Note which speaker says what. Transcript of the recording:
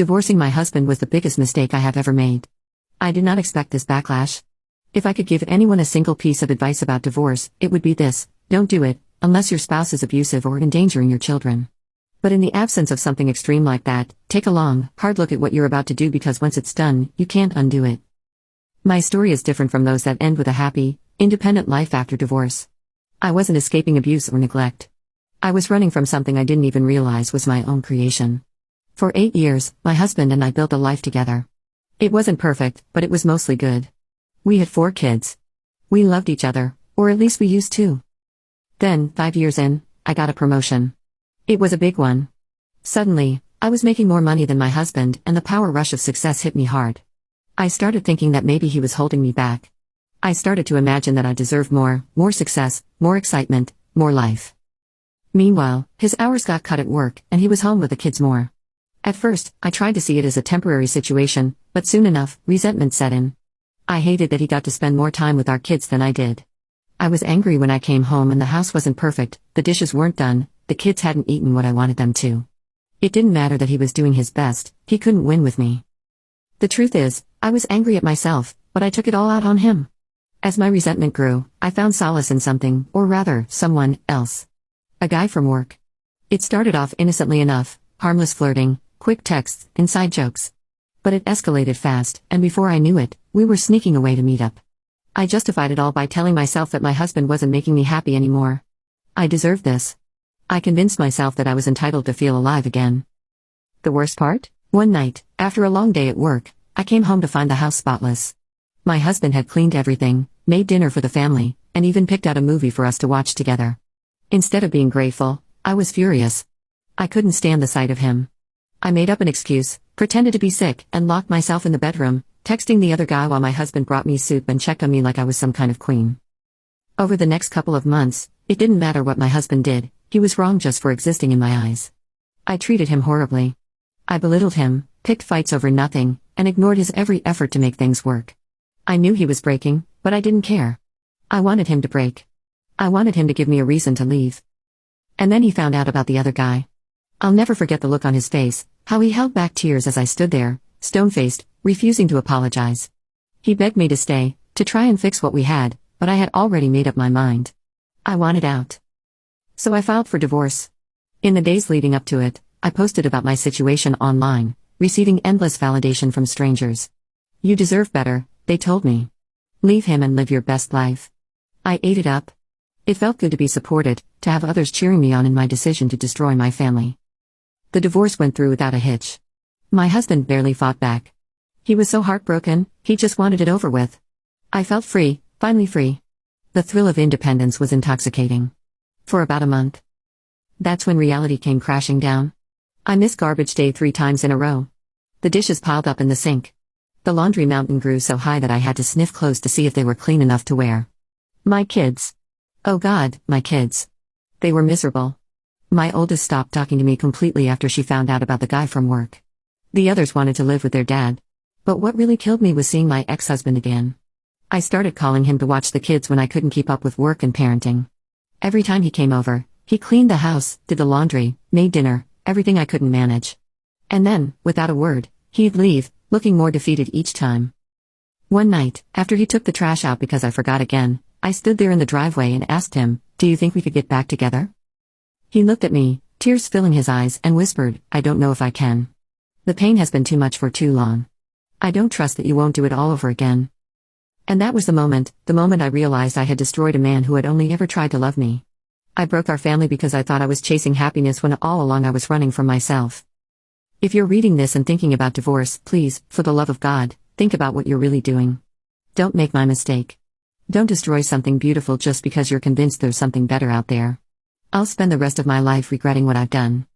Speaker 1: Divorcing my husband was the biggest mistake I have ever made. I did not expect this backlash. If I could give anyone a single piece of advice about divorce, it would be this: don't do it, unless your spouse is abusive or endangering your children. But in the absence of something extreme like that, take a long, hard look at what you're about to do, because once it's done, you can't undo it. My story is different from those that end with a happy, independent life after divorce. I wasn't escaping abuse or neglect. I was running from something I didn't even realize was my own creation. For 8 years, my husband and I built a life together. It wasn't perfect, but it was mostly good. We had 4 kids. We loved each other, or at least we used to. Then, 5 years in, I got a promotion. It was a big one. Suddenly, I was making more money than my husband, and the power rush of success hit me hard. I started thinking that maybe he was holding me back. I started to imagine that I deserved more success, more excitement, more life. Meanwhile, his hours got cut at work, and he was home with the kids more. At first, I tried to see it as a temporary situation, but soon enough, resentment set in. I hated that he got to spend more time with our kids than I did. I was angry when I came home and the house wasn't perfect, the dishes weren't done, the kids hadn't eaten what I wanted them to. It didn't matter that he was doing his best, he couldn't win with me. The truth is, I was angry at myself, but I took it all out on him. As my resentment grew, I found solace in something, or rather, someone else. A guy from work. It started off innocently enough, harmless flirting, quick texts, inside jokes. But it escalated fast, and before I knew it, we were sneaking away to meet up. I justified it all by telling myself that my husband wasn't making me happy anymore. I deserved this. I convinced myself that I was entitled to feel alive again. The worst part? One night, after a long day at work, I came home to find the house spotless. My husband had cleaned everything, made dinner for the family, and even picked out a movie for us to watch together. Instead of being grateful, I was furious. I couldn't stand the sight of him. I made up an excuse, pretended to be sick, and locked myself in the bedroom, texting the other guy while my husband brought me soup and checked on me like I was some kind of queen. Over the next couple of months, it didn't matter what my husband did, he was wrong just for existing in my eyes. I treated him horribly. I belittled him, picked fights over nothing, and ignored his every effort to make things work. I knew he was breaking, but I didn't care. I wanted him to break. I wanted him to give me a reason to leave. And then he found out about the other guy. I'll never forget the look on his face, how he held back tears as I stood there, stone-faced, refusing to apologize. He begged me to stay, to try and fix what we had, but I had already made up my mind. I wanted out. So I filed for divorce. In the days leading up to it, I posted about my situation online, receiving endless validation from strangers. You deserve better, they told me. Leave him and live your best life. I ate it up. It felt good to be supported, to have others cheering me on in my decision to destroy my family. The divorce went through without a hitch. My husband barely fought back. He was so heartbroken, he just wanted it over with. I felt free, finally free. The thrill of independence was intoxicating. For about a month. That's when reality came crashing down. I missed garbage day 3 times in a row. The dishes piled up in the sink. The laundry mountain grew so high that I had to sniff clothes to see if they were clean enough to wear. My kids. Oh God, my kids. They were miserable. My oldest stopped talking to me completely after she found out about the guy from work. The others wanted to live with their dad. But what really killed me was seeing my ex-husband again. I started calling him to watch the kids when I couldn't keep up with work and parenting. Every time he came over, he cleaned the house, did the laundry, made dinner, everything I couldn't manage. And then, without a word, he'd leave, looking more defeated each time. One night, after he took the trash out because I forgot again, I stood there in the driveway and asked him, "Do you think we could get back together?" He looked at me, tears filling his eyes, and whispered, "I don't know if I can. The pain has been too much for too long. I don't trust that you won't do it all over again." And that was the moment I realized I had destroyed a man who had only ever tried to love me. I broke our family because I thought I was chasing happiness when all along I was running from myself. If you're reading this and thinking about divorce, please, for the love of God, think about what you're really doing. Don't make my mistake. Don't destroy something beautiful just because you're convinced there's something better out there. I'll spend the rest of my life regretting what I've done.